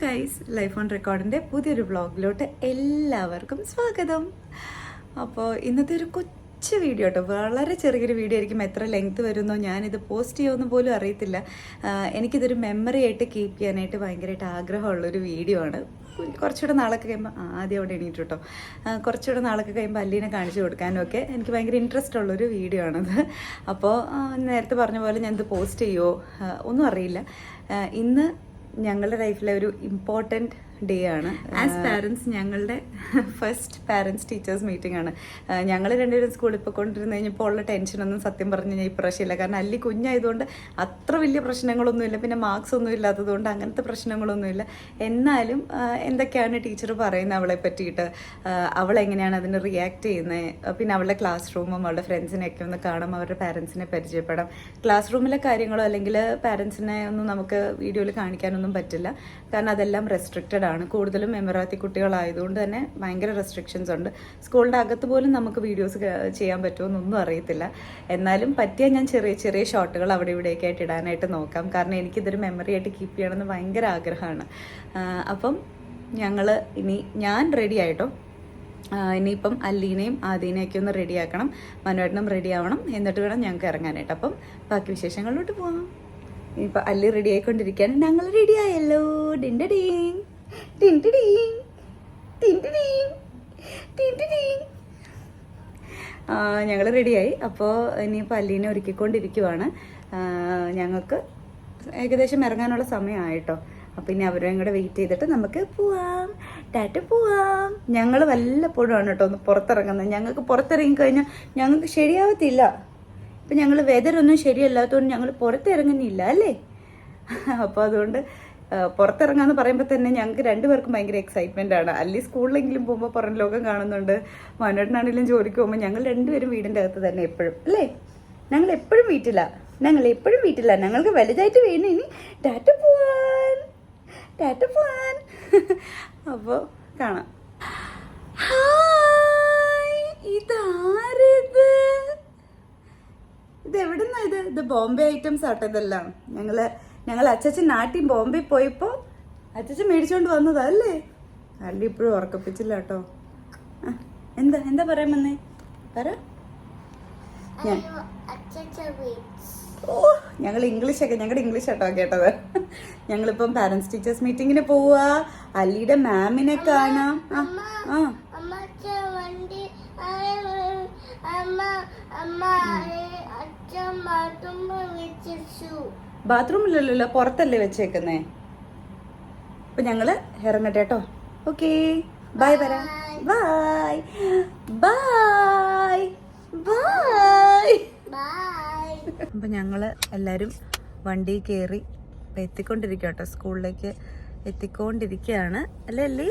Guys, life on റെക്കോർഡിൻ്റെ പുതിയൊരു വ്ളോഗിലോട്ട് എല്ലാവർക്കും സ്വാഗതം. അപ്പോൾ ഇന്നത്തെ ഒരു കൊച്ചു വീഡിയോ കേട്ടോ, വളരെ ചെറിയൊരു വീഡിയോ ആയിരിക്കും. എത്ര ലെങ്ത് വരുന്നോ ഞാനിത് പോസ്റ്റ് ചെയ്യുമെന്ന് പോലും അറിയത്തില്ല. എനിക്കിതൊരു മെമ്മറി ആയിട്ട് കീപ്പ് ചെയ്യാനായിട്ട് ഭയങ്കരമായിട്ട് ആഗ്രഹമുള്ളൊരു വീഡിയോ ആണ്. കുറച്ചുകൂടെ നാളൊക്കെ കഴിയുമ്പോൾ ആദ്യം അവിടെ എണീറ്റ് കേട്ടോ, കുറച്ചുകൂടെ നാളൊക്കെ കഴിയുമ്പോൾ അല്ലീനെ കാണിച്ചു കൊടുക്കാനും ഒക്കെ എനിക്ക് ഭയങ്കര ഇൻട്രസ്റ്റ് ഉള്ളൊരു വീഡിയോ ആണത്. അപ്പോൾ നേരത്തെ പറഞ്ഞ പോലെ ഞാനിത് പോസ്റ്റ് ചെയ്യുമോ ഒന്നും അറിയില്ല. ഇന്ന് ഞങ്ങളുടെ ലൈഫിലെ ഒരു ഇമ്പോർട്ടൻറ്റ് ഡേ ആണ്. ആസ് പാരൻസ് ഞങ്ങളുടെ ഫസ്റ്റ് പാരൻസ് ടീച്ചേഴ്സ് മീറ്റിംഗ് ആണ്. ഞങ്ങൾ രണ്ടുപേരും സ്കൂളിൽ ഇപ്പോൾ കൊണ്ടിരുന്ന് കഴിഞ്ഞപ്പോൾ ഉള്ള ടെൻഷനൊന്നും സത്യം പറഞ്ഞു കഴിഞ്ഞാൽ ഇപ്രാവശ്യമില്ല. കാരണം അല്ലി കുഞ്ഞായതുകൊണ്ട് അത്ര വലിയ പ്രശ്നങ്ങളൊന്നുമില്ല, പിന്നെ മാർക്സ് ഒന്നും ഇല്ലാത്തതുകൊണ്ട് അങ്ങനത്തെ പ്രശ്നങ്ങളൊന്നുമില്ല. എന്നാലും എന്തൊക്കെയാണ് ടീച്ചർ പറയുന്നത് അവളെ പറ്റിയിട്ട്, അവളെങ്ങനെയാണ് അതിന് റിയാക്ട് ചെയ്യുന്നത്, പിന്നെ അവളുടെ ക്ലാസ് റൂമും അവളുടെ ഫ്രണ്ട്സിനെയൊക്കെ ഒന്ന് കാണാം, അവരുടെ പാരൻസിനെ പരിചയപ്പെടാം. ക്ലാസ് റൂമിലെ കാര്യങ്ങളോ അല്ലെങ്കിൽ പാരൻസിനെ ഒന്നും നമുക്ക് വീഡിയോയിൽ കാണിക്കാനൊന്നും പറ്റില്ല, കാരണം അതെല്ലാം റെസ്ട്രിക്റ്റഡ് ആണ്. കൂടുതലും എമിറാത്തി കുട്ടികളായതുകൊണ്ട് തന്നെ ഭയങ്കര റെസ്ട്രിക്ഷൻസ് ഉണ്ട്. സ്കൂളിൻ്റെ അകത്ത് പോലും നമുക്ക് വീഡിയോസ് ചെയ്യാൻ പറ്റുമെന്നൊന്നും അറിയത്തില്ല. എന്നാലും പറ്റിയാൽ ഞാൻ ചെറിയ ചെറിയ ഷോട്ടുകൾ അവിടെ ഇവിടെയൊക്കെ ആയിട്ട് ഇടാനായിട്ട് നോക്കാം, കാരണം എനിക്കിതൊരു മെമ്മറി ആയിട്ട് കീപ്പ് ചെയ്യണമെന്ന് ഭയങ്കര ആഗ്രഹമാണ്. അപ്പം ഞാൻ റെഡി ആയിട്ടോ. ഇനിയിപ്പം അല്ലീനെയും ആദീനെയൊക്കെ ഒന്ന് റെഡിയാക്കണം, മനുവേട്ടനും റെഡി ആവണം, എന്നിട്ട് വേണം ഞങ്ങൾക്ക് ഇറങ്ങാനായിട്ട്. അപ്പം ബാക്കി വിശേഷങ്ങളിലോട്ട് പോകാം. ഇനിയിപ്പോൾ അല്ലി റെഡി ആയിക്കൊണ്ടിരിക്കുകയാണ്. ഞങ്ങൾ റെഡി ആയല്ലോ. ഞങ്ങൾ റെഡിയായി. അപ്പോൾ ഇനിയിപ്പോൾ അല്ലീനെ ഒരുക്കിക്കൊണ്ടിരിക്കുവാണ്. ഞങ്ങൾക്ക് ഏകദേശം ഇറങ്ങാനുള്ള സമയമായിട്ടോ. അപ്പം ഇനി അവരെയും കൂടെ വെയിറ്റ് ചെയ്തിട്ട് നമുക്ക് പോവാം, ടാറ്റ പോവാം. ഞങ്ങൾ വല്ലപ്പോഴും ആണ് കേട്ടോ ഒന്ന് പുറത്തിറങ്ങുന്നത്. ഞങ്ങൾക്ക് പുറത്തിറങ്ങി കഴിഞ്ഞാൽ ഞങ്ങൾക്ക് ശരിയാവത്തില്ല. ഇപ്പം ഞങ്ങൾ വെതറൊന്നും ശരിയല്ലാത്തതുകൊണ്ട് ഞങ്ങൾ പുറത്തിറങ്ങുന്നില്ല അല്ലേ. അപ്പോൾ അതുകൊണ്ട് പുറത്തിറങ്ങാന്ന് പറയുമ്പോൾ തന്നെ ഞങ്ങൾക്ക് രണ്ടുപേർക്കും ഭയങ്കര എക്സൈറ്റ്മെൻ്റ് ആണ്. അല്ലി സ്കൂളിലെങ്കിലും പോകുമ്പോൾ പുറം ലോകം കാണുന്നുണ്ട്, മനുവേട്ടനാണെങ്കിലും ജോലിക്ക് പോകുമ്പോൾ ഞങ്ങൾ രണ്ടുപേരും വീടിൻ്റെ അകത്ത് തന്നെ എപ്പോഴും അല്ലേ. ഞങ്ങൾ എപ്പോഴും വീട്ടില്ല, ഞങ്ങൾക്ക് വലുതായിട്ട് വേണം ഇനി ടാറ്റ പോവാൻ. അപ്പോൾ കാണാം. ഇതാരിത്? ഇത് എവിടുന്നാ? ഇത് ബോംബെ ഐറ്റംസ് ആട്ടോ ഇതെല്ലാം. ഞങ്ങൾ അച്ഛൻ നാട്ടിൽ ബോംബെ പോയപ്പോൾ അച്ഛൻ മേടിച്ചോണ്ട് വന്നതാ അല്ലേ. അല്ലി ഇപ്പോഴും ഉറക്കപ്പിച്ചില്ല കേട്ടോ. എന്താ പറയാൻ വന്നേ? പറ. ഞങ്ങളുടെ ഇംഗ്ലീഷ് ആട്ടോ കേട്ടത്. ഞങ്ങളിപ്പം പാരന്റ്സ് ടീച്ചേഴ്സ് മീറ്റിങ്ങിന് പോവുക, അല്ലിയുടെ മാമിനെ കാണാം. ബാത്റൂമിലല്ലോ, പുറത്തല്ലേ വെച്ചേക്കുന്നേ. അപ്പൊ ഞങ്ങള് ഇറങ്ങട്ടെ കേട്ടോ. Okay, bye. വരാം. ബൈ. അപ്പൊ ഞങ്ങള് എല്ലാരും വണ്ടി കയറി എത്തിക്കൊണ്ടിരിക്കുക കേട്ടോ, സ്കൂളിലേക്ക് എത്തിക്കൊണ്ടിരിക്കുകയാണ് അല്ലേ അല്ലേ.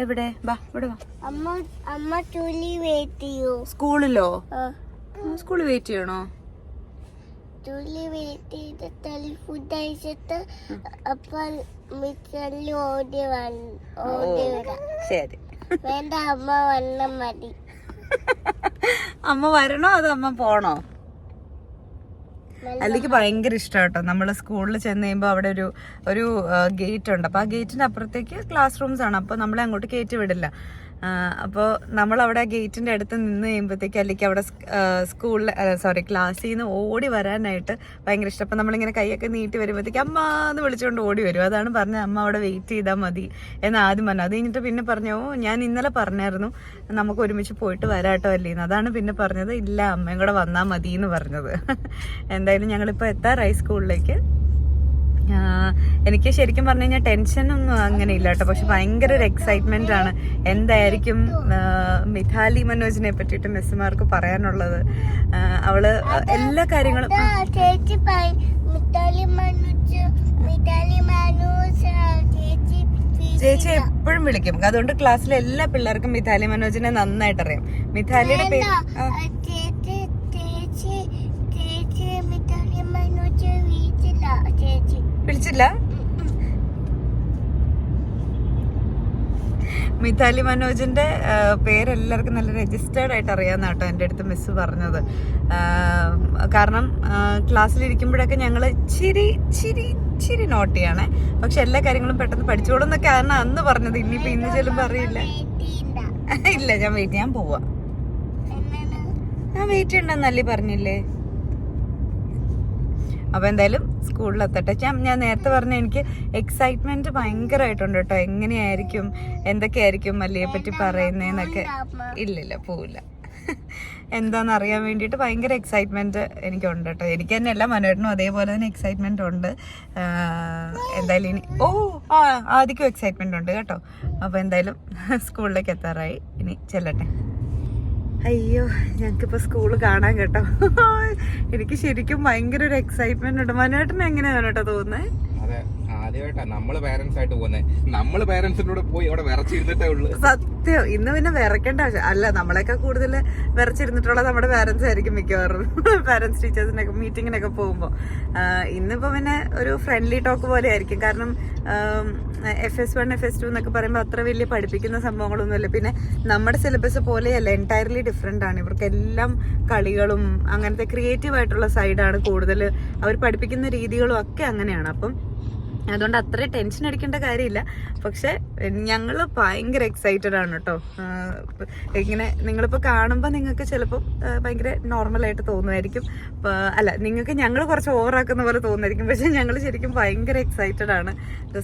എവിടെ? ഇവിടെ വാ. സ്കൂളിലോ? സ്കൂളിൽ വെയിറ്റ് ചെയ്യണോ? ശരി. അമ്മ വരണോ അതോ അമ്മ പോണോ? അല്ലിക്ക് ഭയങ്കര ഇഷ്ടം കേട്ടോ. നമ്മള് സ്കൂളിൽ ചെന്ന് കഴിയുമ്പോൾ അവിടെ ഒരു ഗേറ്റ് ഉണ്ട്. അപ്പൊ ആ ഗേറ്റിന്റെ അപ്പുറത്തേക്ക് ക്ലാസ് റൂംസ് ആണ്. അപ്പൊ നമ്മളെ അങ്ങോട്ട് കയറ്റി വിടില്ല. അപ്പോൾ നമ്മളവിടെ ഗേറ്റിന്റെ അടുത്ത് നിന്ന് കഴിയുമ്പോഴത്തേക്ക് അല്ലിക്ക് അവിടെ ക്ലാസ്സിൽ നിന്ന് ഓടി വരാനായിട്ട് ഭയങ്കര ഇഷ്ടം. അപ്പം നമ്മളിങ്ങനെ കൈയൊക്കെ നീട്ടി വരുമ്പോഴത്തേക്ക് അമ്മ എന്ന് വിളിച്ചുകൊണ്ട് ഓടി വരും. അതാണ് പറഞ്ഞത്, അമ്മ അവിടെ വെയിറ്റ് ചെയ്താൽ മതി എന്ന് ആദ്യം പറഞ്ഞു. അത് കഴിഞ്ഞിട്ട് പിന്നെ പറഞ്ഞു, ഞാൻ ഇന്നലെ പറഞ്ഞായിരുന്നു നമുക്ക് ഒരുമിച്ച് പോയിട്ട് വരാട്ടോ അല്ലേന്ന്. അതാണ് പിന്നെ പറഞ്ഞത്, ഇല്ല അമ്മയും കൂടെ വന്നാൽ മതി എന്ന് പറഞ്ഞത്. എന്തായാലും ഞങ്ങളിപ്പോൾ എത്താറായി സ്കൂളിലേക്ക്. എനിക്ക് ശരിക്കും പറഞ്ഞു കഴിഞ്ഞാൽ ടെൻഷനൊന്നും അങ്ങനെ ഇല്ല കേട്ടോ, പക്ഷെ ഭയങ്കര ഒരു എക്സൈറ്റ്മെന്റ് ആണ്. എന്തായിരിക്കും മിഥാലി മനോജിനെ പറ്റിയിട്ട് മിസ്സുമാർക്ക് പറയാനുള്ളത്? അവള് എല്ലാ കാര്യങ്ങളും ചേച്ചി എപ്പോഴും വിളിക്കും. അതുകൊണ്ട് ക്ലാസ്സിലെ എല്ലാ പിള്ളേർക്കും മിഥാലി മനോജിനെ നന്നായിട്ട് അറിയാം. മിഥാലിയുടെ പേര് വിളിച്ചില്ല. മിതാലി മനോജിന്റെ പേരെല്ലാവർക്കും നല്ല രജിസ്റ്റേർഡ് ആയിട്ട് അറിയാമെന്ന് കേട്ടോ എൻ്റെ അടുത്ത് മിസ് പറഞ്ഞത്. കാരണം ക്ലാസ്സിലിരിക്കുമ്പോഴൊക്കെ ഞങ്ങൾ ഇച്ചിരി നോട്ടിയാണ്, പക്ഷെ എല്ലാ കാര്യങ്ങളും പെട്ടെന്ന് പഠിച്ചോളും എന്നൊക്കെയാണ് അന്ന് പറഞ്ഞത്. ഇനിയിപ്പോ ഇന്ന് ചെല്ലുമ്പോ അറിയില്ല. ഇല്ല, ഞാൻ പോവാ. ഞാൻ വെയിറ്റ് ചെയ്യണ്ടെന്നല്ലേ പറഞ്ഞില്ലേ. അപ്പൊ എന്തായാലും സ്കൂളിലെത്തട്ടെ. ഞാൻ നേരത്തെ പറഞ്ഞ എനിക്ക് എക്സൈറ്റ്മെന്റ് ഭയങ്കരമായിട്ടുണ്ട് കേട്ടോ. എങ്ങനെയായിരിക്കും, എന്തൊക്കെയായിരിക്കും മല്ലിയെ പറ്റി പറയുന്നതെന്നൊക്കെ. ഇല്ലില്ല, പോവില്ല. എന്താന്ന് അറിയാൻ വേണ്ടിയിട്ട് ഭയങ്കര എക്സൈറ്റ്മെന്റ് എനിക്കുണ്ട് കേട്ടോ. എനിക്ക് തന്നെ എല്ലാ മനോഹരനും അതേപോലെ തന്നെ എക്സൈറ്റ്മെന്റ് ഉണ്ട്. എന്തായാലും ഇനി ആദ്യം എക്സൈറ്റ്മെന്റ് ഉണ്ട് കേട്ടോ. അപ്പൊ എന്തായാലും സ്കൂളിലേക്ക് എത്താറായി, ഇനി ചെല്ലട്ടെ. അയ്യോ, ഞങ്ങൾക്കിപ്പോൾ സ്കൂള് കാണാൻ കേട്ടോ. എനിക്ക് ശരിക്കും ഭയങ്കര ഒരു എക്സൈറ്റ്മെന്റ് ഉണ്ട്. മനോഹരന് എങ്ങനെയാണ് കേട്ടോ തോന്നുന്നത്? അതെ, ആദ്യമായിട്ടാ നമ്മള് പേരൻസ് ആയിട്ട് പോകുന്നത്. നമ്മള് പേരൻസിനോട് പോയി അവിടെ വിറച്ചിരുന്നിട്ടേ ഉള്ളു. സത്യം, ഇന്ന് പിന്നെ വിറക്കേണ്ട ആവശ്യം അല്ല. നമ്മളെയൊക്കെ കൂടുതൽ വിറച്ചിരുന്നിട്ടുള്ള നമ്മുടെ പേരൻസ് ആയിരിക്കും മിക്കവാറും. പേരൻസ് ടീച്ചേഴ്സിനൊക്കെ മീറ്റിങ്ങിനൊക്കെ പോകുമ്പോൾ. ഇന്നിപ്പോ പിന്നെ ഒരു ഫ്രണ്ട്ലി ടോക്ക് പോലെ ആയിരിക്കും. കാരണം FS1 FS2 എന്നൊക്കെ പറയുമ്പോൾ അത്ര വലിയ പഠിപ്പിക്കുന്ന സംഭവങ്ങളൊന്നുമില്ല. പിന്നെ നമ്മുടെ സിലബസ് പോലെയല്ല, എൻറ്റയർലി ഡിഫറെൻ്റ് ആണ്. ഇവർക്കെല്ലാം കളികളും അങ്ങനത്തെ ക്രിയേറ്റീവ് ആയിട്ടുള്ള സൈഡാണ് കൂടുതൽ. അവർ പഠിപ്പിക്കുന്ന രീതികളും ഒക്കെ അങ്ങനെയാണ്. അപ്പം അതുകൊണ്ട് അത്ര ടെൻഷൻ അടിക്കേണ്ട കാര്യമില്ല. പക്ഷെ ഞങ്ങൾ ഭയങ്കര എക്സൈറ്റഡ് ആണ് കേട്ടോ. ഇങ്ങനെ നിങ്ങളിപ്പോൾ കാണുമ്പോൾ നിങ്ങൾക്ക് ചിലപ്പോൾ ഭയങ്കര നോർമലായിട്ട് തോന്നുമായിരിക്കും. അല്ല, നിങ്ങൾക്ക് ഞങ്ങൾ കുറച്ച് ഓവറാക്കുന്ന പോലെ തോന്നുമായിരിക്കും. പക്ഷെ ഞങ്ങൾ ശരിക്കും ഭയങ്കര എക്സൈറ്റഡ് ആണ്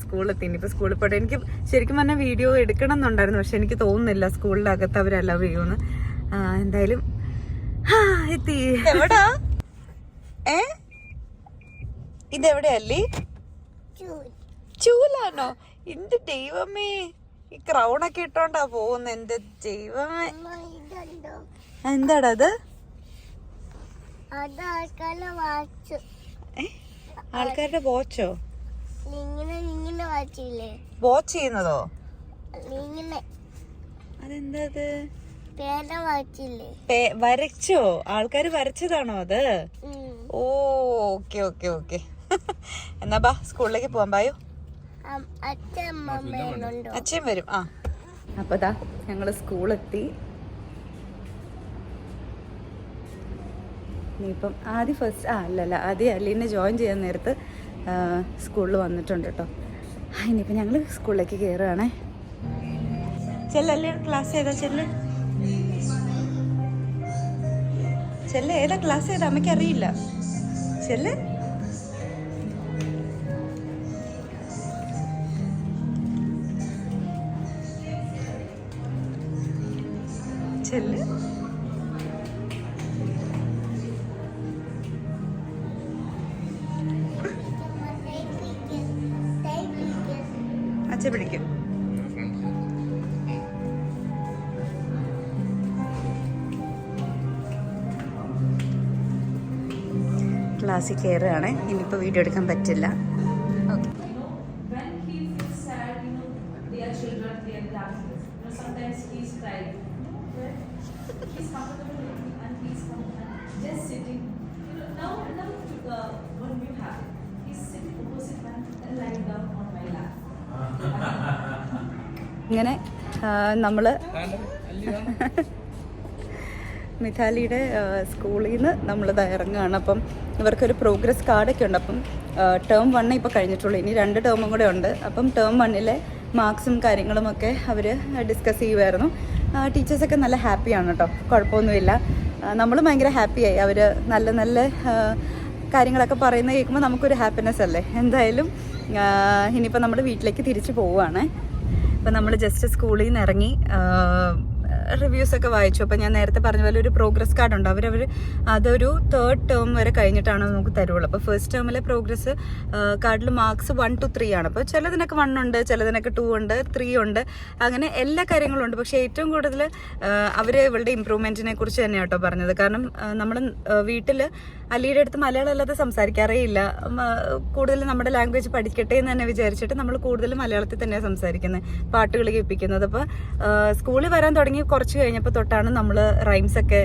സ്കൂളിലെത്തി. ഇനിയിപ്പോൾ സ്കൂളിൽ പോയിട്ട് എനിക്ക് ശരിക്കും പറഞ്ഞാൽ വീഡിയോ എടുക്കണം എന്നുണ്ടായിരുന്നു. പക്ഷെ എനിക്ക് തോന്നുന്നില്ല സ്കൂളിൻ്റെ അകത്ത് അവർ അലൗ ചെയ്യുമെന്ന്. എന്തായാലും എത്തി. എവിടാ ഇതെവിടെയല്ലേ? ചൂലാണോ? എന്റെ ദൈവമേ, ഈ ക്രൗണൊക്കെ ഇട്ടോണ്ടാ പോകുന്ന. എന്റെ ദൈവമേ, എന്താടാ അത്? ആൾക്കാരുടെ വാച്ചോ? വാച്ച് ചെയ്യുന്നതോ? അതെന്താ അത്? വരച്ചോ? ആൾക്കാര് വരച്ചതാണോ അത്? Okay okay okay. എന്നാ ബാ, സ്കൂളിലേക്ക് പോവാൻ. ബായോ, അച്ഛൻ വരും. അപ്പൊ ദാ ഞങ്ങള് സ്കൂളെത്തി. ഇനിയിപ്പം ആദ്യം അലീനെ ജോയിൻ ചെയ്യാൻ നേരത്ത് സ്കൂളിൽ വന്നിട്ടുണ്ട് കേട്ടോ. ഇനിയിപ്പം ഞങ്ങൾ സ്കൂളിലേക്ക് കയറുകയാണേ. ചെല്ലല്ലേ, ക്ലാസ് ഏതാ? ചെല്ല് ഏതാ ക്ലാസ് ഏതാ? അമ്മയ്ക്ക് അറിയില്ല. ചെല്ല്. അച്ഛ പിടിക്കും. ക്ലാസ്സിൽ കയറുകയാണ്. ഇനിയിപ്പോൾ വീഡിയോ എടുക്കാൻ പറ്റില്ല. ഇങ്ങനെ നമ്മൾ മിഥാലിയുടെ സ്കൂളിൽ നിന്ന് നമ്മളിത് ഇറങ്ങുകയാണ്. അപ്പം ഇവർക്കൊരു പ്രോഗ്രസ് കാർഡൊക്കെ ഉണ്ട്. അപ്പം ടേം 1 ഇപ്പോൾ കഴിഞ്ഞിട്ടുള്ളൂ, ഇനി 2 ടേമും കൂടെ ഉണ്ട്. അപ്പം ടേം 1 മാർക്സും കാര്യങ്ങളുമൊക്കെ അവർ ഡിസ്കസ് ചെയ്യുമായിരുന്നു. ടീച്ചേഴ്സൊക്കെ നല്ല ഹാപ്പിയാണ് കേട്ടോ, കുഴപ്പമൊന്നുമില്ല. നമ്മൾ ഭയങ്കര ഹാപ്പിയായി. അവർ നല്ല നല്ല കാര്യങ്ങളൊക്കെ പറയുന്നത് കേൾക്കുമ്പോൾ നമുക്കൊരു ഹാപ്പിനെസ് അല്ലേ. എന്തായാലും ഇനിയിപ്പോൾ നമ്മൾ വീട്ടിലേക്ക് തിരിച്ച് പോവുകയാണ്. അപ്പം നമ്മൾ ജസ്റ്റ് സ്കൂളിൽ നിന്ന് ഇറങ്ങി റിവ്യൂസൊക്കെ വായിച്ചു. അപ്പോൾ ഞാൻ നേരത്തെ പറഞ്ഞ പോലെ ഒരു പ്രോഗ്രസ് കാർഡ് ഉണ്ട്. അതൊരു 3rd ടേം വരെ കഴിഞ്ഞിട്ടാണ് നമുക്ക് തരുള്ളൂ. അപ്പോൾ ഫസ്റ്റ് ടേമിലെ പ്രോഗ്രസ് കാർഡിൽ മാർക്സ് 1 to 3 ആണ്. അപ്പോൾ ചിലതിനൊക്കെ 1 ഉണ്ട്, ചിലതിനൊക്കെ 2 ഉണ്ട്, 3 ഉണ്ട്, അങ്ങനെ എല്ലാ കാര്യങ്ങളും ഉണ്ട്. പക്ഷേ ഏറ്റവും കൂടുതൽ അവർ ഇവളുടെ ഇമ്പ്രൂവ്മെൻറ്റിനെ കുറിച്ച് തന്നെയാണ് കേട്ടോ പറഞ്ഞത്. കാരണം നമ്മൾ വീട്ടിൽ അലിയുടെ അടുത്ത് മലയാളം അല്ലാതെ സംസാരിക്കാറേ ഇല്ല. കൂടുതൽ നമ്മുടെ ലാംഗ്വേജ് പഠിക്കട്ടെ എന്ന് തന്നെ വിചാരിച്ചിട്ട് നമ്മൾ കൂടുതൽ മലയാളത്തിൽ തന്നെയാണ് സംസാരിക്കുന്നത്, പാട്ടുകൾ കേൾപ്പിക്കുന്നത്. അപ്പോൾ സ്കൂളിൽ വരാൻ തുടങ്ങി കുറച്ച് കഴിഞ്ഞപ്പോൾ തൊട്ടാണ് നമ്മൾ റൈംസൊക്കെ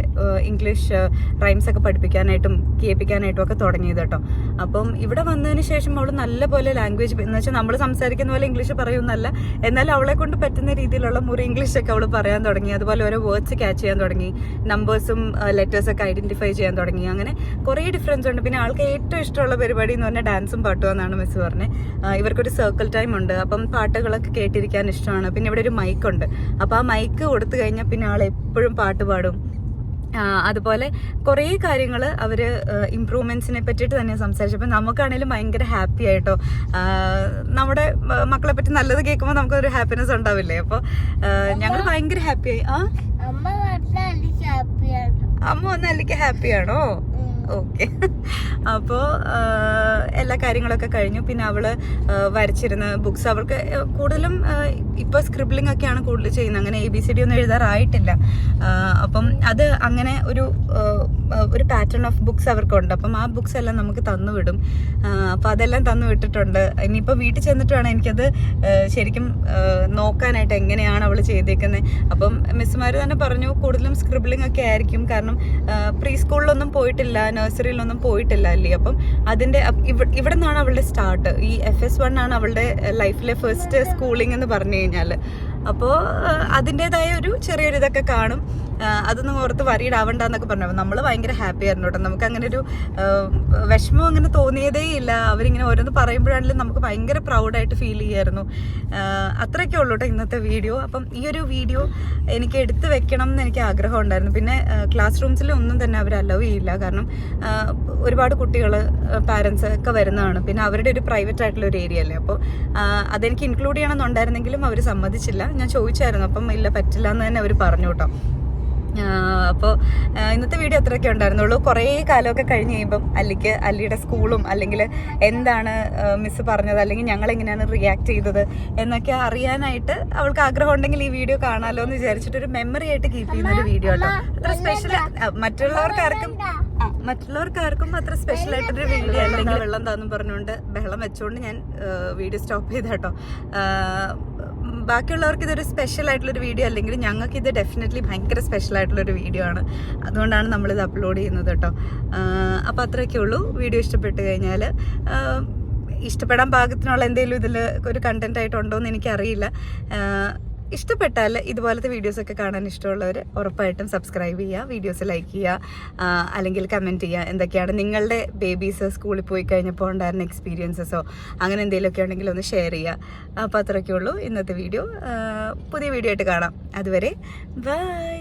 ഇംഗ്ലീഷ് റൈംസൊക്കെ പഠിപ്പിക്കാനായിട്ടും കേൾപ്പിക്കാനായിട്ടും ഒക്കെ തുടങ്ങിയത് കേട്ടോ. അപ്പം ഇവിടെ വന്നതിന് ശേഷം അവൾ നല്ലപോലെ ലാംഗ്വേജ് എന്ന് വെച്ചാൽ നമ്മൾ സംസാരിക്കുന്ന പോലെ ഇംഗ്ലീഷ് പറയുന്നല്ല, എന്നാൽ അവളെ കൊണ്ട് പറ്റുന്ന രീതിയിലുള്ള മുറി ഇംഗ്ലീഷൊക്കെ അവൾ പറയാൻ തുടങ്ങി. അതുപോലെ ഓരോ വേർഡ്സ് ക്യാച്ച് ചെയ്യാൻ തുടങ്ങി, നമ്പേഴ്സും ലെറ്റേഴ്സൊക്കെ ഐഡന്റിഫൈ ചെയ്യാൻ തുടങ്ങി. അങ്ങനെ കുറേ ഡിഫറൻസ് ഉണ്ട്. പിന്നെ ആൾക്ക് ഏറ്റവും ഇഷ്ടമുള്ള പരിപാടി എന്ന് പറഞ്ഞാൽ ഡാൻസും പാട്ടും എന്നാണ് മിസ് പറഞ്ഞത്. ഇവർക്കൊരു സർക്കിൾ ടൈം ഉണ്ട്, അപ്പം പാട്ടുകളൊക്കെ കേട്ടിരിക്കാൻ ഇഷ്ടമാണ്. പിന്നെ ഇവിടെ ഒരു മൈക്കുണ്ട്, അപ്പോൾ ആ മൈക്ക് കൊടുത്തു കഴിഞ്ഞാൽ പിന്നെ ആൾ എപ്പോഴും പാട്ട് പാടും. അതുപോലെ കുറേ കാര്യങ്ങൾ അവർ ഇമ്പ്രൂവ്മെൻറ്റ്സിനെ പറ്റിയിട്ട് തന്നെ സംസാരിച്ചപ്പോൾ നമുക്കാണെങ്കിലും ഭയങ്കര ഹാപ്പി ആയിട്ടോ. നമ്മുടെ മക്കളെ പറ്റി നല്ലത് കേൾക്കുമ്പോൾ നമുക്കൊരു ഹാപ്പിനെസ് ഉണ്ടാവില്ലേ? അപ്പോൾ ഞങ്ങൾ ഭയങ്കര ഹാപ്പിയായി. അമ്മ വന്ന് അല്ലിക്ക് ഹാപ്പിയാണോ? ഓക്കെ. അപ്പോൾ എല്ലാ കാര്യങ്ങളൊക്കെ കഴിഞ്ഞു. പിന്നെ അവള് വരച്ചിരുന്ന ബുക്സ്, അവൾക്ക് കൂടുതലും ഇപ്പോൾ സ്ക്രിബ്ലിംഗ് ഒക്കെയാണ് കൂടുതൽ ചെയ്യുന്നത്. അങ്ങനെ ABCD ഒന്നും എഴുതാറായിട്ടില്ല. അപ്പം അത് അങ്ങനെ ഒരു പാറ്റേൺ ഓഫ് ബുക്സ് അവർക്കുണ്ട്. അപ്പം ആ ബുക്സ് എല്ലാം നമുക്ക് തന്നു വിടും. അപ്പം അതെല്ലാം തന്നു വിട്ടിട്ടുണ്ട്. ഇനിയിപ്പോൾ വീട്ടിൽ ചെന്നിട്ട് വേണം എനിക്കത് ശരിക്കും നോക്കാനായിട്ട് എങ്ങനെയാണ് അവൾ ചെയ്തേക്കുന്നത്. അപ്പം മിസ്സുമാർ തന്നെ പറഞ്ഞു കൂടുതലും സ്ക്രിബ്ലിംഗ് ഒക്കെ ആയിരിക്കും, കാരണം പ്രീ സ്കൂളിലൊന്നും പോയിട്ടില്ല, നഴ്സറിയിലൊന്നും പോയിട്ടില്ല അല്ലേ. അപ്പം അതിൻ്റെ ഇവിടെ നിന്നാണ് അവളുടെ സ്റ്റാർട്ട്. ഈ FS1 ആണ് അവളുടെ ലൈഫിലെ ഫസ്റ്റ് സ്കൂളിംഗ് എന്ന് പറഞ്ഞു കഴിഞ്ഞാൽ. അപ്പോൾ അതിൻ്റെതായ ഒരു ചെറിയൊരു ഇതൊക്കെ കാണും. അതൊന്നും ഓർത്ത് വരീഡാവണ്ടെന്നൊക്കെ പറഞ്ഞു. നമ്മൾ ഭയങ്കര ഹാപ്പി ആയിരുന്നു കേട്ടോ. നമുക്ക് അങ്ങനെ ഒരു വിഷമം അങ്ങനെ തോന്നിയതേ ഇല്ല. അവരിങ്ങനെ ഓരോന്ന് പറയുമ്പോഴാണെങ്കിലും നമുക്ക് ഭയങ്കര പ്രൗഡായിട്ട് ഫീൽ ചെയ്യായിരുന്നു. അത്രയൊക്കെ ഉള്ളൂ കേട്ടോ ഇന്നത്തെ വീഡിയോ. അപ്പം ഈ ഒരു വീഡിയോ എനിക്ക് എടുത്ത് വെക്കണം എന്ന് എനിക്ക് ആഗ്രഹം ഉണ്ടായിരുന്നു. പിന്നെ ക്ലാസ് റൂംസിലൊന്നും തന്നെ അവർ അലോ ചെയ്യില്ല, കാരണം ഒരുപാട് കുട്ടികൾ പാരൻസ് ഒക്കെ വരുന്നതാണ്. പിന്നെ അവരുടെ ഒരു പ്രൈവറ്റ് ആയിട്ടുള്ള ഒരു ഏരിയ അല്ലേ. അപ്പോൾ അതെനിക്ക് ഇൻക്ലൂഡ് ചെയ്യണമെന്നുണ്ടായിരുന്നെങ്കിലും അവർ സമ്മതിച്ചില്ല. ഞാൻ ചോദിച്ചായിരുന്നു, അപ്പം ഇല്ല പറ്റില്ല എന്ന് തന്നെ അവർ പറഞ്ഞു കേട്ടോ. അപ്പോൾ ഇന്നത്തെ വീഡിയോ അത്രയൊക്കെ ഉണ്ടായിരുന്നുള്ളൂ. കുറേ കാലമൊക്കെ കഴിഞ്ഞ് കഴിയുമ്പം അല്ലിയുടെ സ്കൂളും അല്ലെങ്കിൽ എന്താണ് മിസ് പറഞ്ഞത് അല്ലെങ്കിൽ ഞങ്ങൾ എങ്ങനെയാണ് റിയാക്ട് ചെയ്തത് എന്നൊക്കെ അറിയാനായിട്ട് അവൾക്ക് ആഗ്രഹം ഉണ്ടെങ്കിൽ ഈ വീഡിയോ കാണാമല്ലോ എന്ന് വിചാരിച്ചിട്ട് ഒരു മെമ്മറി ആയിട്ട് കീപ്പ് ചെയ്യുന്ന ഒരു വീഡിയോ കേട്ടോ. അത്ര സ്പെഷ്യൽ മറ്റുള്ളവർക്കാർക്കും അത്ര സ്പെഷ്യൽ ആയിട്ടൊരു വീഡിയോ അല്ലെങ്കിൽ വെള്ളം താന്നും പറഞ്ഞുകൊണ്ട് ബഹളം വെച്ചുകൊണ്ട് ഞാൻ വീഡിയോ സ്റ്റോപ്പ് ചെയ്ത കേട്ടോ. ബാക്കിയുള്ളവർക്ക് ഇതൊരു സ്പെഷ്യൽ ആയിട്ടുള്ളൊരു വീഡിയോ അല്ലെങ്കിൽ ഞങ്ങൾക്ക് ഇത് ഡെഫിനറ്റ്ലി ഭയങ്കര സ്പെഷ്യൽ ആയിട്ടുള്ളൊരു വീഡിയോ ആണ്. അതുകൊണ്ടാണ് നമ്മളിത് അപ്ലോഡ് ചെയ്യുന്നത് കേട്ടോ. അപ്പോൾ അത്രയൊക്കെ ഉള്ളൂ. വീഡിയോ ഇഷ്ടപ്പെട്ട് കഴിഞ്ഞാൽ ഇഷ്ടപ്പെടാൻ പാകത്തിനുള്ള എന്തെങ്കിലും ഇതിൽ ഒരു കണ്ടന്റ് ആയിട്ടുണ്ടോ എന്ന് എനിക്കറിയില്ല. ഇഷ്ടപ്പെട്ടാൽ ഇതുപോലത്തെ വീഡിയോസൊക്കെ കാണാൻ ഇഷ്ടമുള്ളവർ ഉറപ്പായിട്ടും സബ്സ്ക്രൈബ് ചെയ്യുക, വീഡിയോസ് ലൈക്ക് ചെയ്യുക, അല്ലെങ്കിൽ കമൻറ്റ് ചെയ്യുക. എന്തൊക്കെയാണ് നിങ്ങളുടെ ബേബീസ് സ്കൂളിൽ പോയി കഴിഞ്ഞപ്പോൾ ഉണ്ടായിരുന്ന എക്സ്പീരിയൻസസോ അങ്ങനെ എന്തെങ്കിലുമൊക്കെ ഉണ്ടെങ്കിൽ ഒന്ന് ഷെയർ ചെയ്യുക. അപ്പോൾ അത്രയൊക്കെ ഉള്ളൂ ഇന്നത്തെ വീഡിയോ. പുതിയ വീഡിയോ ആയിട്ട് കാണാം. അതുവരെ ബൈ.